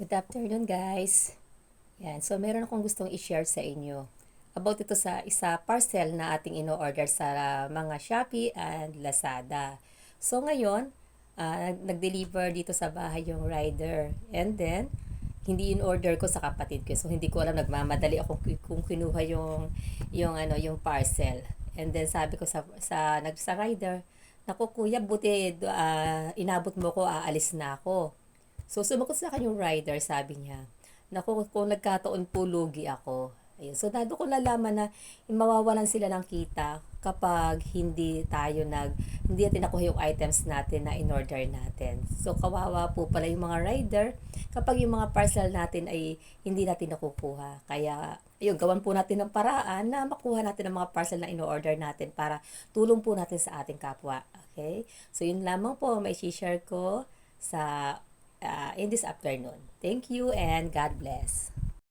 Good afternoon, guys. Yan. So, meron akong gustong i-share sa inyo about ito sa isa parcel na ating ino-order sa mga Shopee and Lazada. So, ngayon, nag-deliver dito sa bahay yung rider. And then, hindi in-order ko sa kapatid ko. So, hindi ko alam, nagmamadali ako kung kinuha yung parcel. And then, sabi ko sa rider, naku kuya, buti inabot mo ko, aalis na ako. So, sumagot sa akin yung rider, sabi niya, naku, kung nagkataon po, lugi ako. Ayun. So, dado ko nalaman na mawawalan sila ng kita kapag hindi natin nakuha yung items natin na in-order natin. So, kawawa po pala yung mga rider kapag yung mga parcel natin ay hindi natin nakukuha. Kaya, ayun, gawan po natin ng paraan na makuha natin ang mga parcel na in-order natin para tulong po natin sa ating kapwa. Okay? So, yun lamang po may share ko sa in this afternoon. Thank you and God bless.